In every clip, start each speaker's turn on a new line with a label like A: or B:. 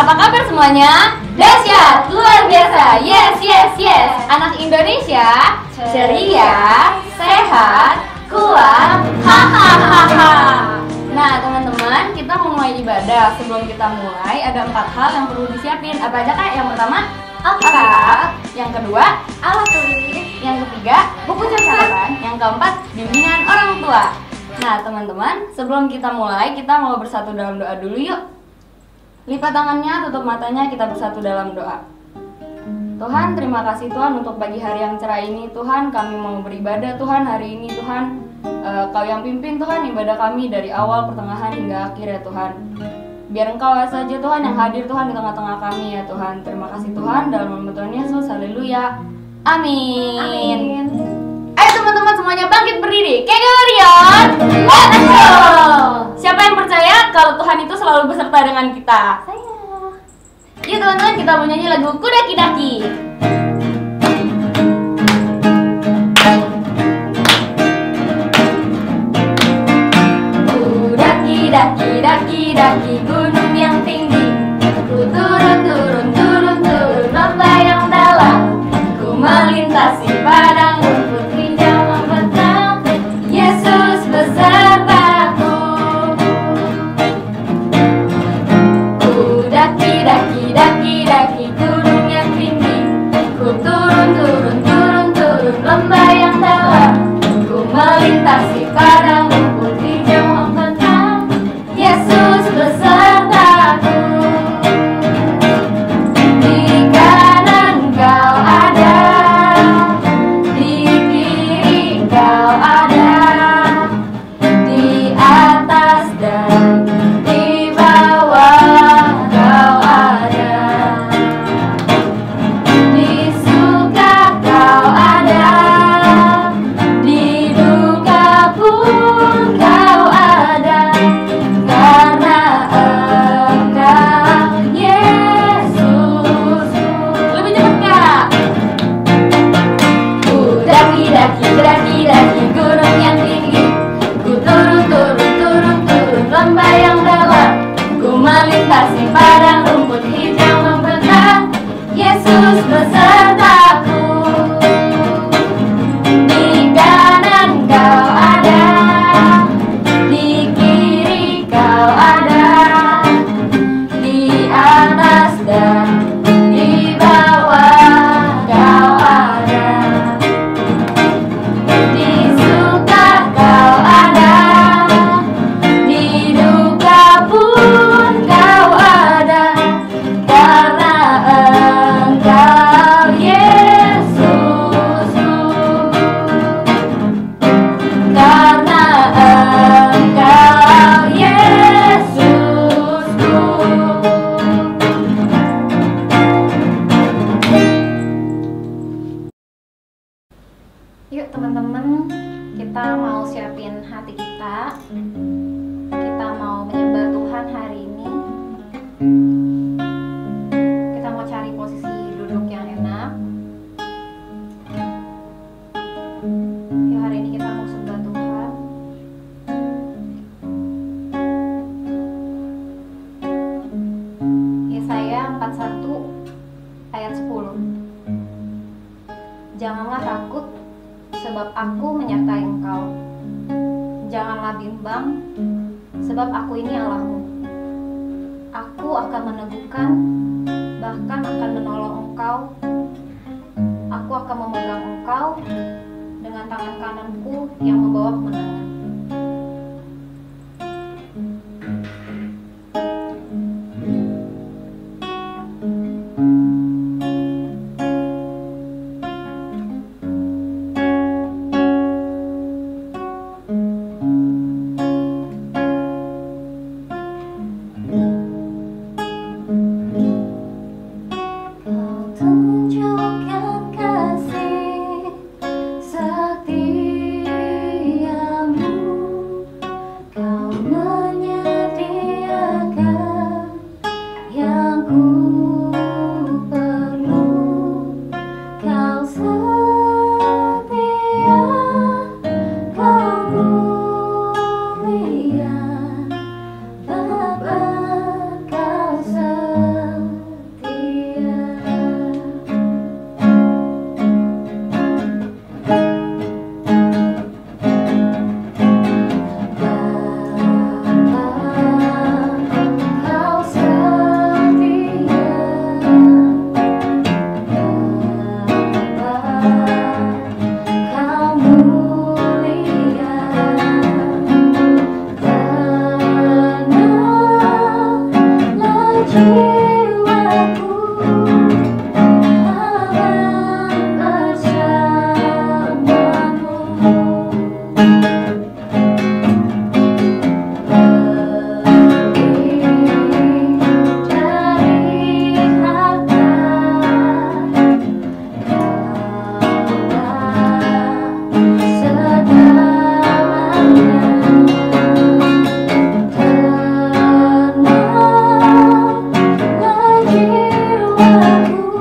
A: Apa kabar semuanya? Dahsyat, luar biasa. Yes, yes, yes. Anak Indonesia ceria, sehat, kuat. Hahaha. Nah, teman-teman, kita mau mulai ibadah. Sebelum kita mulai, ada 4 hal yang perlu disiapin. Apa aja, Kak? Yang pertama, Alkitab. Yang kedua, alat tulis. Yang ketiga, buku catatan. Yang keempat, bimbingan orang tua. Nah, teman-teman, sebelum kita mulai, kita mau bersatu dalam doa dulu yuk. Lipat tangannya, tutup matanya, kita bersatu dalam doa. Tuhan, terima kasih Tuhan untuk pagi hari yang cerah ini. Tuhan, kami mau beribadah Tuhan hari ini Tuhan. Kau yang pimpin Tuhan ibadah kami dari awal, pertengahan hingga akhir ya Tuhan. Biar Engkau saja Tuhan yang hadir Tuhan di tengah-tengah kami ya Tuhan. Terima kasih Tuhan, dalam nama Tuhan Yesus, haleluya. Amin. Amin. Ayo teman-teman semuanya bangkit berdiri. Kegorion, let's go. Siapa yang percaya kalau Tuhan itu selalu beserta dengan kita? Saya. Yuk teman-teman, kita mau nyanyi lagu Kudaki-daki. Daki-daki gunung yang tinggi, ku turun lomba yang dalam, ku melintasi padang rumput hijau membentang, Yesus besertaku. Ku daki gunung yang tinggi, ku turun lomba yang dalam, ku melintasi padang rumput hijau membentang, Yesus besertaku. Di kanan Kau ada, di kiri Kau ada, di atas dan di bawah Kau ada, di suka Kau ada, di duka pun Kau ada. Karena Engkau Yesus. Lebih cepat Kak. Ku daki gunung yang tinggi, ku turun lomba yang dalam, ku melintasi padang rumput hijau membentang, Yesus besertaku. Di kanan Kau ada, di kiri Kau ada, di atas dan di bawah Kau ada, di suka Kau ada, di duka pun Kau ada. Karena Engkau Yesusku, karena Engkau Yesusku. Yuk teman-teman, kita mau siapin hati kita. Kita mau menyembah Tuhan hari ini. Kita mau cari posisi duduk yang enak. Yuk hari ini kita mau sembah Tuhan. Yesaya 41 ayat 10. Janganlah takut, sebab aku menyertai engkau. Janganlah bimbang, sebab aku ini Allahmu. Aku akan meneguhkan, bahkan akan menolong engkau. Aku akan memegang engkau dengan tangan kananku yang membawa kemenangan.
B: Tunjukkan kasih Tenang lagi jiwaku.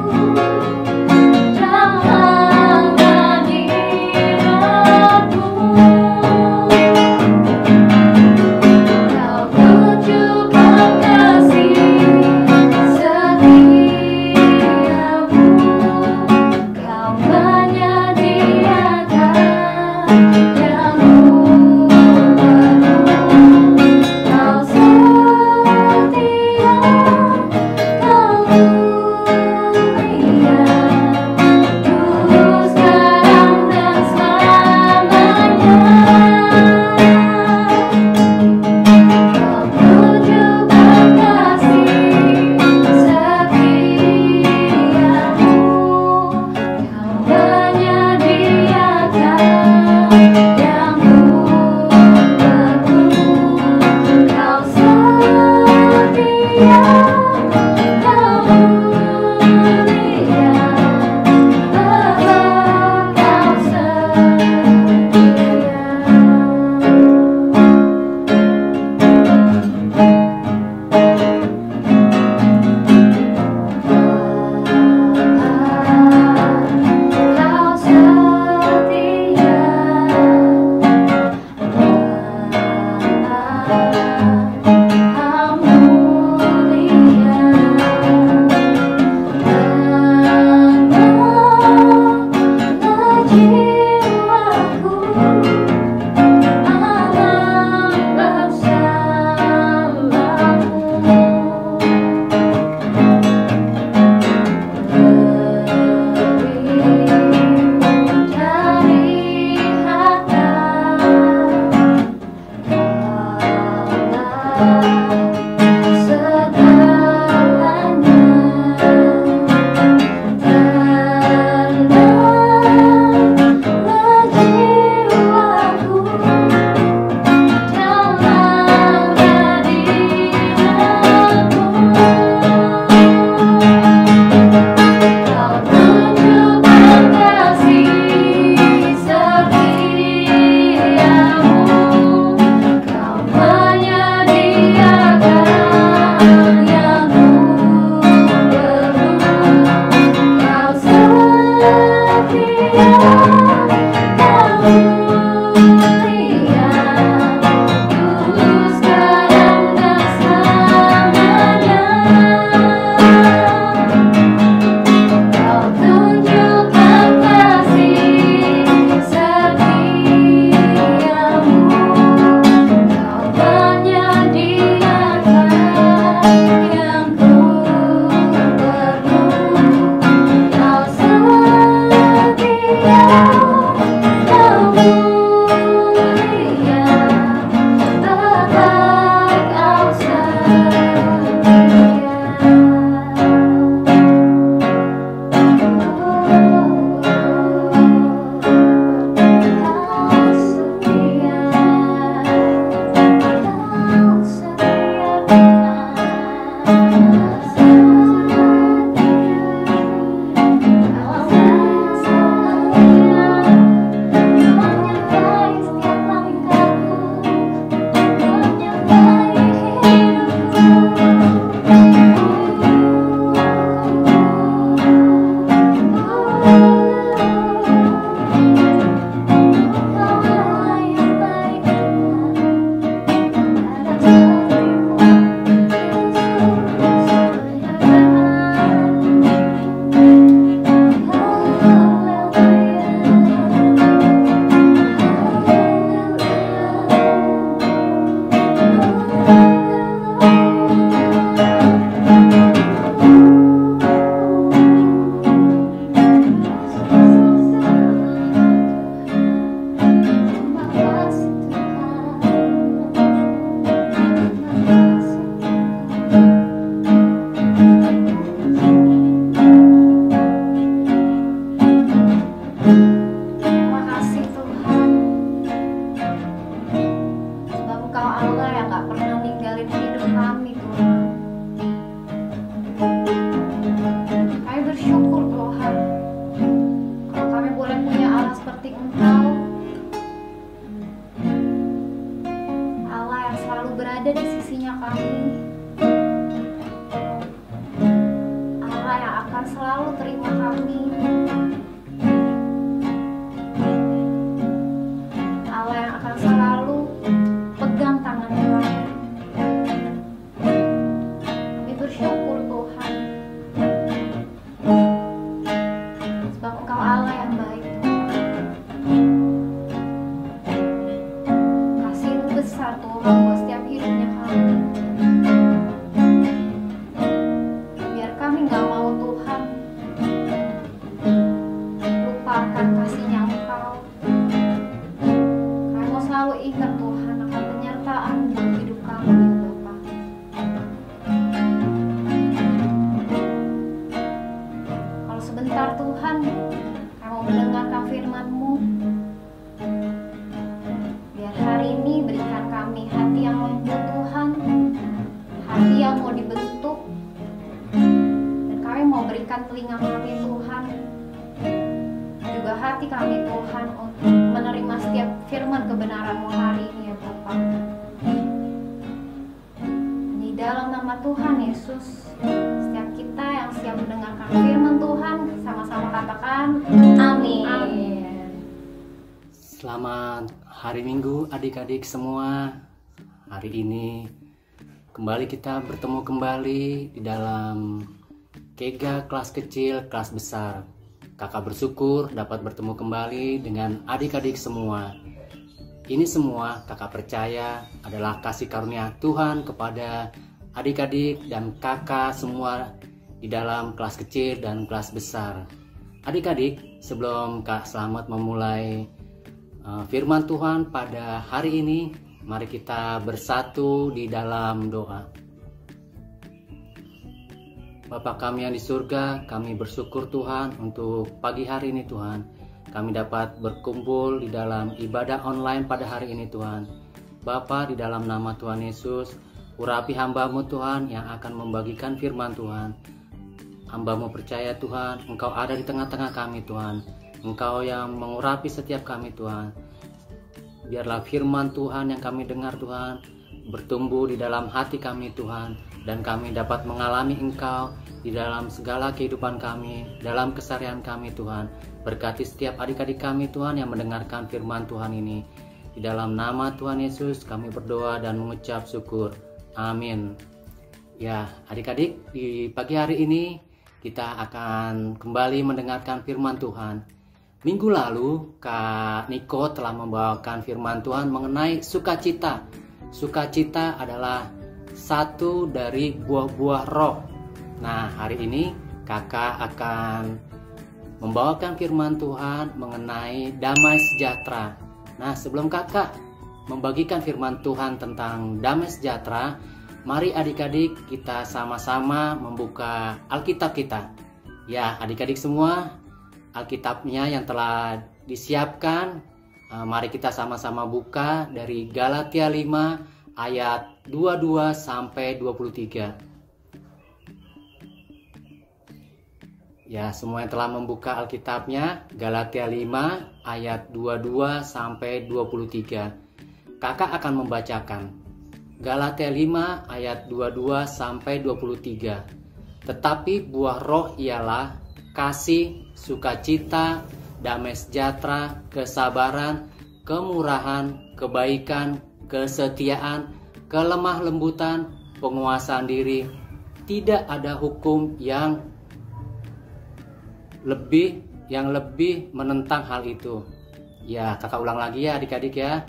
A: selalu terima kami. Allah yang akan selalu pegang tangan kami. Kami bersyukur Tuhan, sebab Engkau Allah yang baik. Kasih-Mu besar Tuhan buat setiap hidupnya kami. Biar kami gak mau Tuhan lupakan kasih-Nya Engkau. Kami mau selalu ingat Tuhan akan penyertaan dalam hidup kami ya Bapa. Kalau sebentar Tuhan, kami mau mendengarkan firman-Mu. Biar hari ini berikan kami hati yang lembut Tuhan, hati yang mau dibentuk, dan kami mau berikan telinga kami Tuhan, juga hati kami Tuhan untuk menerima setiap firman kebenaran-Mu hari ini ya Bapa. Di dalam nama Tuhan Yesus, setiap kita yang siap mendengarkan firman Tuhan, sama-sama katakan amin.
C: Selamat hari Minggu adik-adik semua. Hari ini kembali kita bertemu kembali di dalam Kega kelas kecil, kelas besar. Kakak bersyukur dapat bertemu kembali dengan adik-adik semua. Ini semua kakak percaya adalah kasih karunia Tuhan kepada adik-adik dan kakak semua di dalam kelas kecil dan kelas besar. Adik-adik, sebelum Kak Slamet memulai firman Tuhan pada hari ini, mari kita bersatu di dalam doa. Bapa kami yang di surga, kami bersyukur Tuhan untuk pagi hari ini Tuhan. Kami dapat berkumpul di dalam ibadah online pada hari ini Tuhan. Bapa, di dalam nama Tuhan Yesus, urapi hamba-Mu Tuhan yang akan membagikan firman Tuhan. Hamba-Mu percaya Tuhan, Engkau ada di tengah-tengah kami Tuhan. Engkau yang mengurapi setiap kami Tuhan. Biarlah firman Tuhan yang kami dengar Tuhan bertumbuh di dalam hati kami Tuhan, dan kami dapat mengalami Engkau di dalam segala kehidupan kami, dalam keseharian kami Tuhan. Berkati setiap adik-adik kami Tuhan yang mendengarkan firman Tuhan ini. Di dalam nama Tuhan Yesus kami berdoa dan mengucap syukur. Amin. Ya, adik-adik, di pagi hari ini kita akan kembali mendengarkan firman Tuhan. Minggu lalu Kak Niko telah membawakan firman Tuhan mengenai sukacita. Sukacita adalah satu dari buah-buah roh. Nah, hari ini kakak akan membawakan firman Tuhan mengenai damai sejahtera. Nah, sebelum kakak membagikan firman Tuhan tentang damai sejahtera, mari adik-adik kita sama-sama membuka Alkitab kita. Ya, adik-adik semua, Alkitabnya yang telah disiapkan, mari kita sama-sama buka dari Galatia 5 ayat 22 sampai 23. Ya, semua yang telah membuka Alkitabnya, Galatia 5 ayat 22 sampai 23. Kakak akan membacakan Galatia 5 ayat 22 sampai 23. Tetapi buah roh ialah kasih, sukacita, damai sejahtera, kesabaran, kemurahan, kebaikan, kesetiaan, kelemah lembutan, penguasaan diri. Tidak ada hukum yang lebih menentang hal itu. Ya, kakak ulang lagi ya adik-adik ya.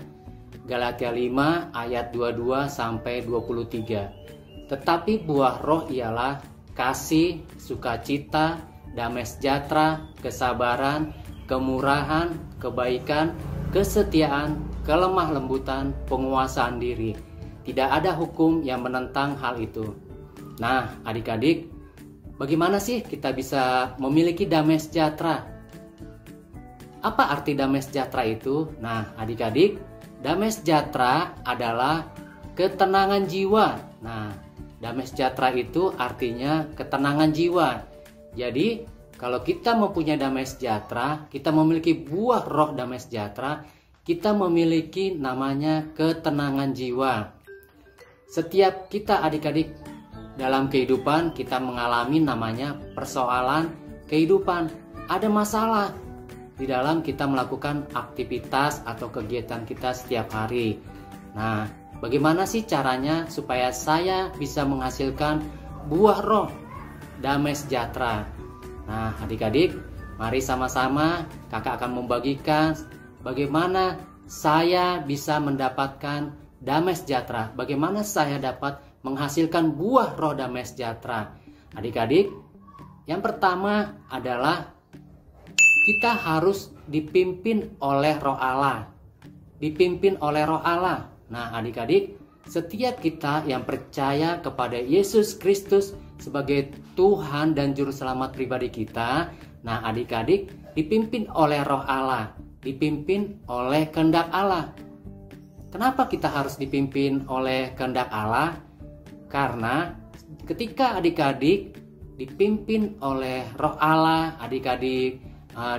C: Galatia 5 ayat 22 sampai 23. Tetapi buah roh ialah kasih, sukacita, damai sejahtera, kesabaran, kemurahan, kebaikan, kesetiaan, kelemah lembutan, penguasaan diri. Tidak ada hukum yang menentang hal itu. Nah, adik-adik, bagaimana sih kita bisa memiliki damai sejahtera? Apa arti damai sejahtera itu? Nah, adik-adik, damai sejahtera adalah ketenangan jiwa. Nah, damai sejahtera itu artinya ketenangan jiwa. Jadi, kalau kita mempunyai damai sejahtera, kita memiliki buah roh damai sejahtera, kita memiliki namanya ketenangan jiwa. Setiap kita adik-adik dalam kehidupan kita mengalami namanya persoalan kehidupan. Ada masalah di dalam kita melakukan aktivitas atau kegiatan kita setiap hari. Nah, bagaimana sih caranya supaya saya bisa menghasilkan buah roh, damai sejahtera? Nah, adik-adik, mari sama-sama kakak akan membagikan bagaimana saya bisa mendapatkan damai sejahtera. Bagaimana saya dapat menghasilkan buah roh damai sejahtera. Adik-adik, yang pertama adalah kita harus dipimpin oleh Roh Allah. Dipimpin oleh Roh Allah. Nah, adik-adik, setiap kita yang percaya kepada Yesus Kristus sebagai Tuhan dan Juru Selamat pribadi kita, nah adik-adik dipimpin oleh Roh Allah, dipimpin oleh kehendak Allah. Kenapa kita harus dipimpin oleh kehendak Allah? Karena ketika adik-adik dipimpin oleh Roh Allah, adik-adik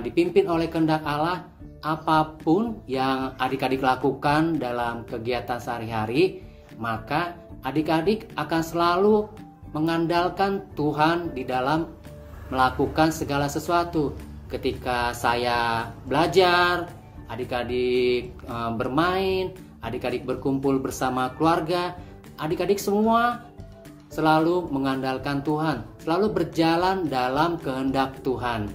C: dipimpin oleh kehendak Allah, apapun yang adik-adik lakukan dalam kegiatan sehari-hari, maka adik-adik akan selalu mengandalkan Tuhan di dalam melakukan segala sesuatu. Ketika saya belajar, adik-adik bermain, adik-adik berkumpul bersama keluarga, adik-adik semua selalu mengandalkan Tuhan, selalu berjalan dalam kehendak Tuhan.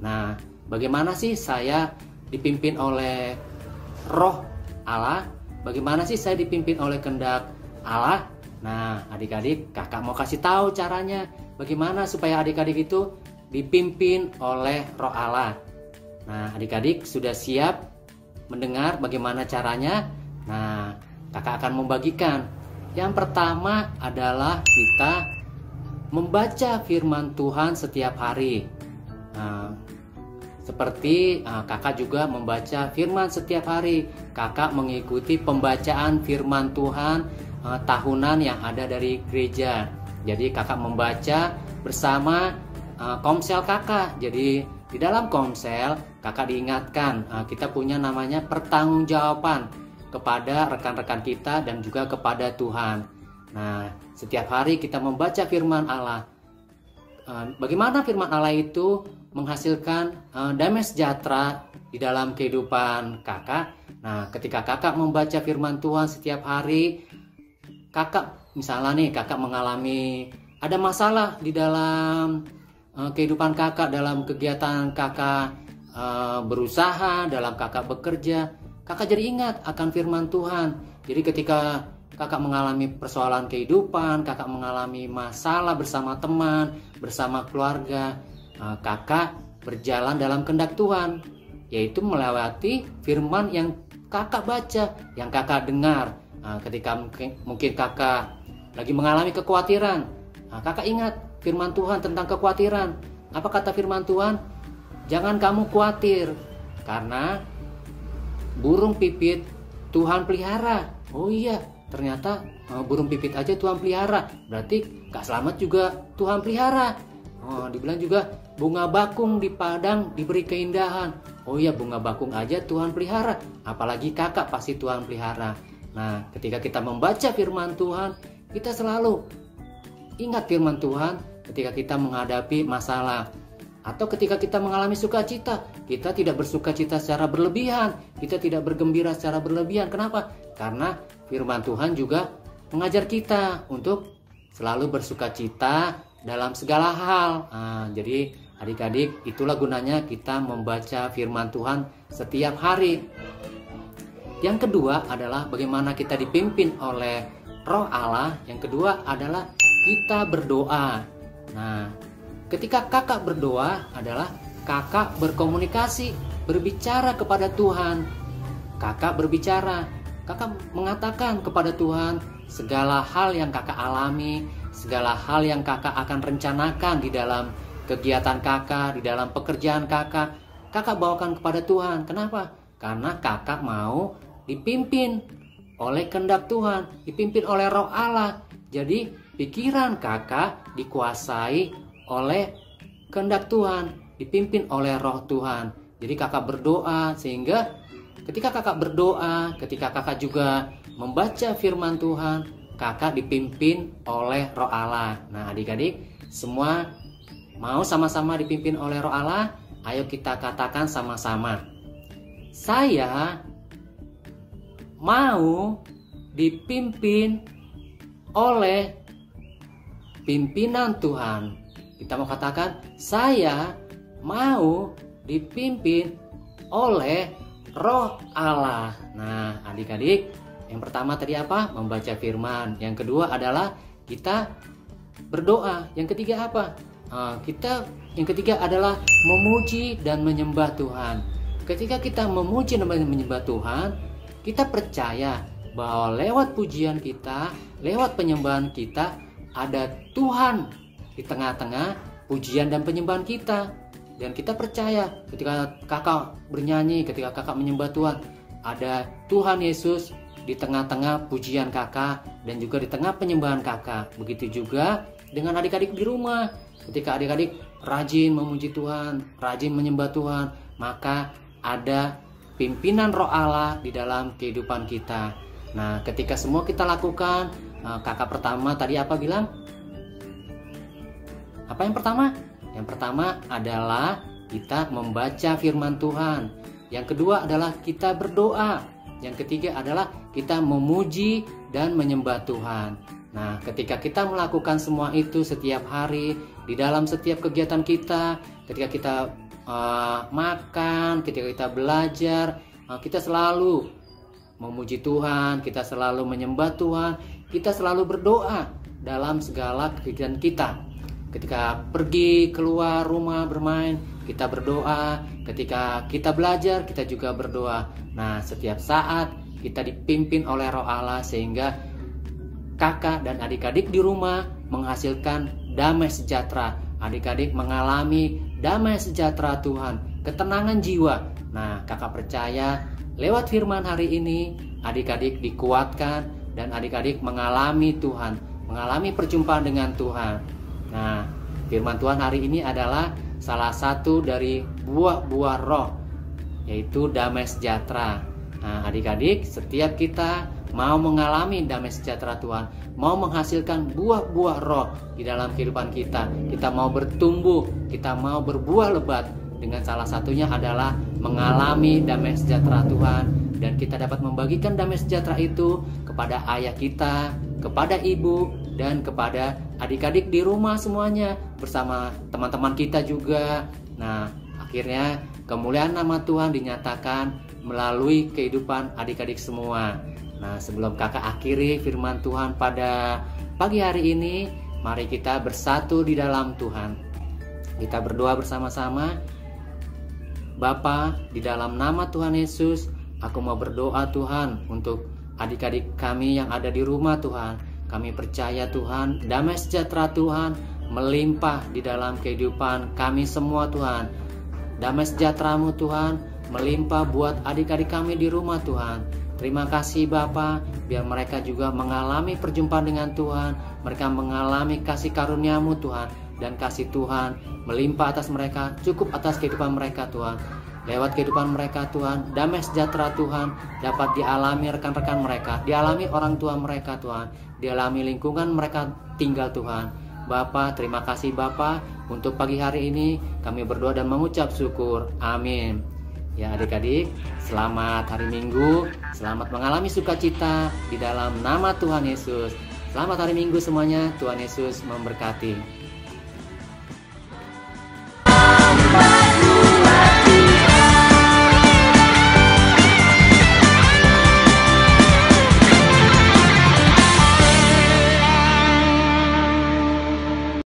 C: Nah, bagaimana sih saya dipimpin oleh Roh Allah? Bagaimana sih saya dipimpin oleh kehendak Allah? Nah, adik-adik, kakak mau kasih tahu caranya. Bagaimana supaya adik-adik itu dipimpin oleh Roh Allah? Nah, adik-adik sudah siap mendengar bagaimana caranya? Nah, kakak akan membagikan. Yang pertama adalah kita membaca firman Tuhan setiap hari. Nah, seperti kakak juga membaca firman setiap hari. Kakak mengikuti pembacaan firman Tuhan tahunan yang ada dari gereja. Jadi kakak membaca bersama komsel kakak. Jadi di dalam komsel kakak diingatkan kita punya namanya pertanggungjawaban kepada rekan-rekan kita dan juga kepada Tuhan. Nah, setiap hari kita membaca firman Allah. Bagaimana firman Allah itu menghasilkan damai sejahtera di dalam kehidupan kakak? Nah, ketika kakak membaca firman Tuhan setiap hari, kakak misalnya nih kakak mengalami ada masalah di dalam kehidupan kakak, dalam kegiatan kakak berusaha, dalam kakak bekerja, kakak jadi ingat akan firman Tuhan. Jadi ketika kakak mengalami persoalan kehidupan, kakak mengalami masalah bersama teman, bersama keluarga, kakak berjalan dalam kehendak Tuhan, yaitu melewati firman yang kakak baca, yang kakak dengar. Ketika mungkin kakak lagi mengalami kekhawatiran, kakak ingat firman Tuhan tentang kekhawatiran. Apa kata firman Tuhan? Jangan kamu khawatir, karena burung pipit Tuhan pelihara. Oh iya, ternyata burung pipit aja Tuhan pelihara. Berarti Kak Slamet juga Tuhan pelihara. Dibilang juga bunga bakung di padang diberi keindahan. Oh iya, bunga bakung aja Tuhan pelihara. Apalagi kakak pasti Tuhan pelihara. Nah, ketika kita membaca firman Tuhan, kita selalu ingat firman Tuhan ketika kita menghadapi masalah. Atau ketika kita mengalami sukacita, kita tidak bersukacita secara berlebihan, kita tidak bergembira secara berlebihan. Kenapa? Karena firman Tuhan juga mengajar kita untuk selalu bersukacita dalam segala hal. Jadi adik-adik, itulah gunanya kita membaca firman Tuhan setiap hari. Yang kedua adalah bagaimana kita dipimpin oleh Roh Allah. Yang kedua adalah kita berdoa. Nah, ketika kakak berdoa adalah kakak berkomunikasi, berbicara kepada Tuhan. Kakak berbicara, kakak mengatakan kepada Tuhan segala hal yang kakak alami, segala hal yang kakak akan rencanakan di dalam kegiatan kakak, di dalam pekerjaan kakak. Kakak bawakan kepada Tuhan. Kenapa? Karena kakak mau dipimpin oleh kehendak Tuhan, dipimpin oleh Roh Allah. Jadi pikiran kakak dikuasai oleh kehendak Tuhan, dipimpin oleh Roh Tuhan. Jadi kakak berdoa, sehingga ketika kakak berdoa, ketika kakak juga membaca firman Tuhan, kakak dipimpin oleh Roh Allah. Nah, adik-adik semua mau sama-sama dipimpin oleh Roh Allah? Ayo kita katakan sama-sama. Saya mau dipimpin oleh pimpinan Tuhan. Kita mau katakan, saya mau dipimpin oleh Roh Allah. Nah, adik-adik, yang pertama tadi apa? Membaca firman. Yang kedua adalah kita berdoa. Yang ketiga apa? Yang ketiga adalah memuji dan menyembah Tuhan. Ketika kita memuji dan menyembah Tuhan, kita percaya bahwa lewat pujian kita, lewat penyembahan kita, ada Tuhan di tengah-tengah pujian dan penyembahan kita. Dan kita percaya ketika kakak bernyanyi, ketika kakak menyembah Tuhan, ada Tuhan Yesus di tengah-tengah pujian kakak dan juga di tengah penyembahan kakak. Begitu juga dengan adik-adik di rumah. Ketika adik-adik rajin memuji Tuhan, rajin menyembah Tuhan, maka ada pimpinan Roh Allah di dalam kehidupan kita. Nah, ketika semua kita lakukan, kakak pertama tadi apa bilang? Apa yang pertama? Yang pertama adalah kita membaca firman Tuhan. Yang kedua adalah kita berdoa. Yang ketiga adalah kita memuji dan menyembah Tuhan. Nah, ketika kita melakukan semua itu setiap hari, di dalam setiap kegiatan kita, ketika kita makan, ketika kita belajar, kita selalu memuji Tuhan, kita selalu menyembah Tuhan, kita selalu berdoa dalam segala kegiatan kita. Ketika pergi keluar rumah bermain, kita berdoa. Ketika kita belajar, kita juga berdoa. Nah, setiap saat kita dipimpin oleh Roh Allah sehingga kakak dan adik-adik di rumah menghasilkan damai sejahtera. Adik-adik mengalami damai sejahtera Tuhan, ketenangan jiwa. Nah, kakak percaya lewat firman hari ini adik-adik dikuatkan dan adik-adik mengalami Tuhan, mengalami perjumpaan dengan Tuhan. Nah, firman Tuhan hari ini adalah salah satu dari buah-buah roh, yaitu damai sejahtera. Nah, adik-adik, setiap kita mau mengalami damai sejahtera Tuhan, mau menghasilkan buah-buah roh di dalam kehidupan kita, kita mau bertumbuh, kita mau berbuah lebat, dengan salah satunya adalah mengalami damai sejahtera Tuhan. Dan kita dapat membagikan damai sejahtera itu kepada ayah kita, kepada ibu, dan kepada adik-adik di rumah semuanya, bersama teman-teman kita juga. Nah, akhirnya kemuliaan nama Tuhan dinyatakan melalui kehidupan adik-adik semua. Nah, sebelum kakak akhiri firman Tuhan pada pagi hari ini, mari kita bersatu di dalam Tuhan. Kita berdoa bersama-sama. Bapa, di dalam nama Tuhan Yesus, aku mau berdoa Tuhan untuk adik-adik kami yang ada di rumah Tuhan. Kami percaya Tuhan, damai sejahtera Tuhan melimpah di dalam kehidupan kami semua Tuhan. Damai sejahtera-Mu Tuhan melimpah buat adik-adik kami di rumah Tuhan. Terima kasih Bapa, biar mereka juga mengalami perjumpaan dengan Tuhan. Mereka mengalami kasih karunia-Mu Tuhan, dan kasih Tuhan melimpah atas mereka, cukup atas kehidupan mereka Tuhan. Lewat kehidupan mereka Tuhan, damai sejahtera Tuhan dapat dialami rekan-rekan mereka, dialami orang tua mereka Tuhan, dialami lingkungan mereka tinggal Tuhan. Bapa, terima kasih Bapa, untuk pagi hari ini kami berdoa dan mengucap syukur. Amin. Ya adik-adik, selamat hari Minggu, selamat mengalami sukacita di dalam nama Tuhan Yesus. Selamat hari Minggu semuanya, Tuhan Yesus memberkati.